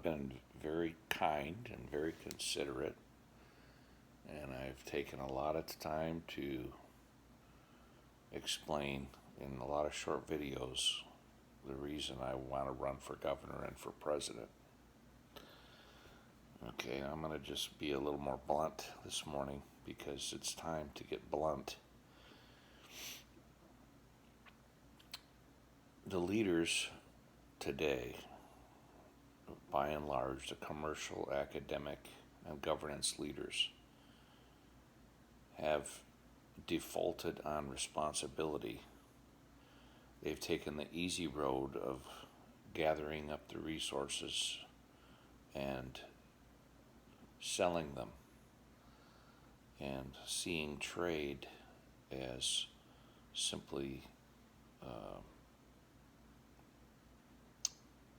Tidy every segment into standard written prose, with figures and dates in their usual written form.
been very kind and very considerate, and I've taken a lot of time to explain in a lot of short videos the reason I want to run for governor and for president. Okay, I'm going to just be a little more blunt this morning because it's time to get blunt. The leaders today, by and large, the commercial, academic, and governance leaders, have defaulted on responsibility. They've taken the easy road of gathering up the resources and selling them and seeing trade as simply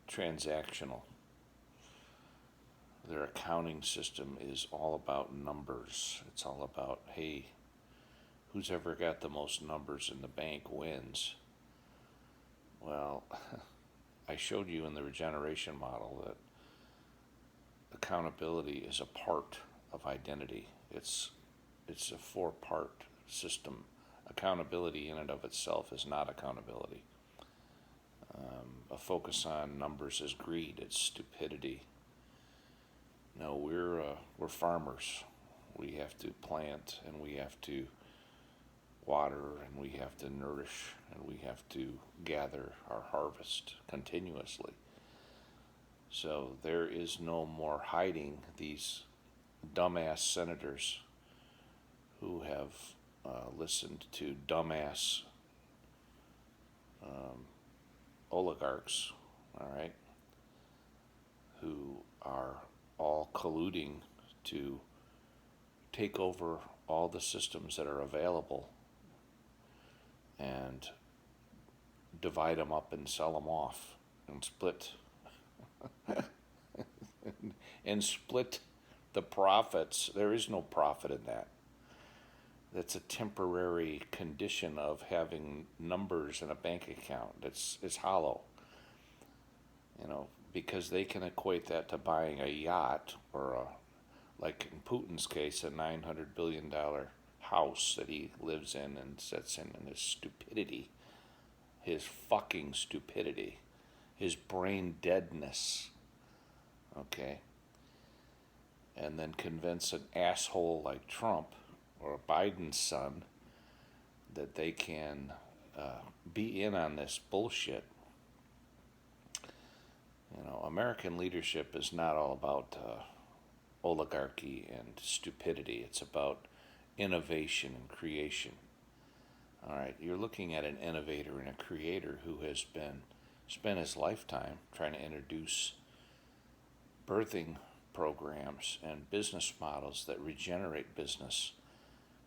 transactional. Their accounting system is all about numbers. It's all about, hey, who's ever got the most numbers in the bank wins. Well, I showed you in the Regeneration model that accountability is a part of identity. It's a 4-part system. Accountability in and of itself is not accountability. A focus on numbers is greed. It's stupidity. No, we're farmers. We have to plant, and we have to water, and we have to nourish, and we have to gather our harvest continuously. So there is no more hiding these dumbass senators who have listened to dumbass oligarchs, all right, who are all colluding to take over all the systems that are available and divide them up and sell them off and split and split the profits. There is no profit in that. That's a temporary condition of having numbers in a bank account. It's hollow. Because they can equate that to buying a yacht or like in Putin's case, a $900 billion house that he lives in and sits in, and his stupidity, his fucking stupidity, his brain deadness, okay? And then convince an asshole like Trump or Biden's son that they can be in on this bullshit. American leadership is not all about oligarchy and stupidity. It's about innovation and creation. All right, you're looking at an innovator and a creator who has spent his lifetime trying to introduce birthing programs and business models that regenerate business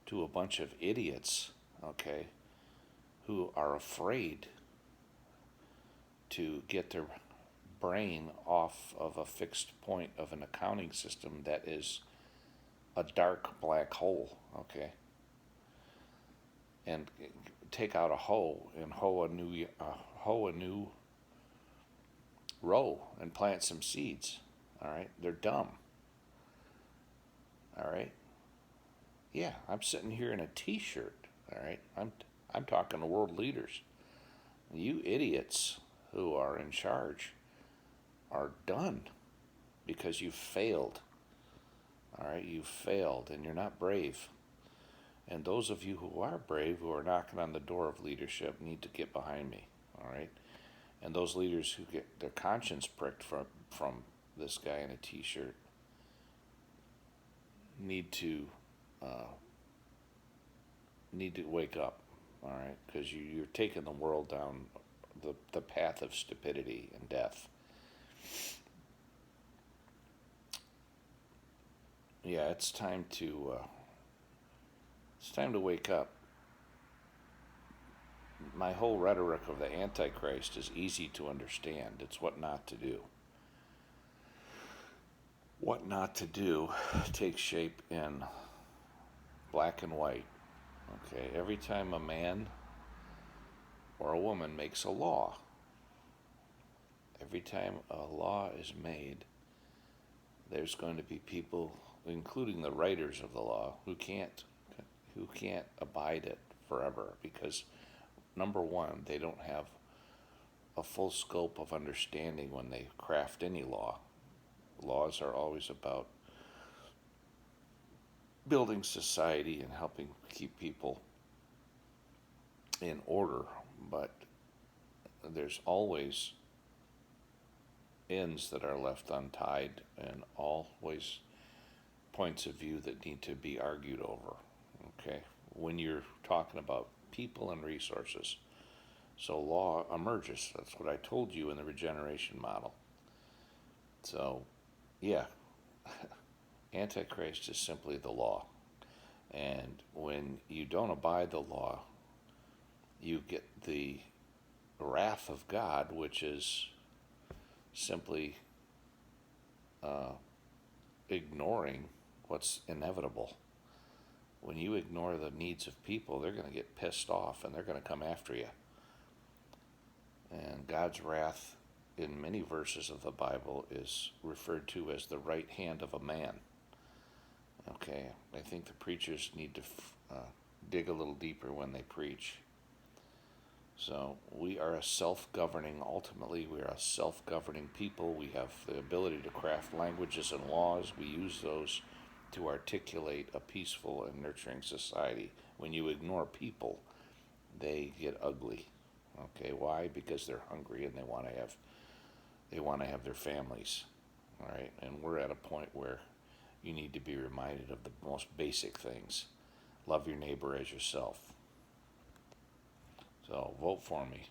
to a bunch of idiots, okay, who are afraid to get their brain off of a fixed point of an accounting system that is a dark black hole, okay, and take out a hoe and hoe a new row and plant some seeds. All right, they're dumb. All right. Yeah, I'm sitting here in a T-shirt. All right, I'm talking to world leaders. You idiots who are in charge are done because you failed. All right, you failed, and you're not brave. And those of you who are brave, who are knocking on the door of leadership, need to get behind me. All right, and those leaders who get their conscience pricked from this guy in a T-shirt need to wake up, all right? Because you're taking the world down the path of stupidity and death. Yeah, it's time to wake up. My whole rhetoric of the Antichrist is easy to understand. It's what not to do. What not to do takes shape in black and white. Okay, every time a man or a woman makes a law, every time a law is made, there's going to be people, including the writers of the law, who can't abide it forever because, number one, they don't have a full scope of understanding when they craft any law. Laws are always about building society and helping keep people in order, but there's always ends that are left untied and always points of view that need to be argued over. Okay, when you're talking about people and resources, so law emerges. That's what I told you in the regeneration model. So, yeah, Antichrist is simply the law. And when you don't abide the law, you get the wrath of God, which is simply ignoring what's inevitable. When you ignore the needs of people, they're going to get pissed off and they're going to come after you. And God's wrath in many verses of the Bible is referred to as the right hand of a man. Okay, I think the preachers need to dig a little deeper when they preach. So we are ultimately we are a self-governing people. We have the ability to craft languages and laws. We use those to articulate a peaceful and nurturing society. When you ignore people, they get ugly. Okay, why? Because they're hungry and they want to have their families. All right, and we're at a point where you need to be reminded of the most basic things. Love your neighbor as yourself. So vote for me.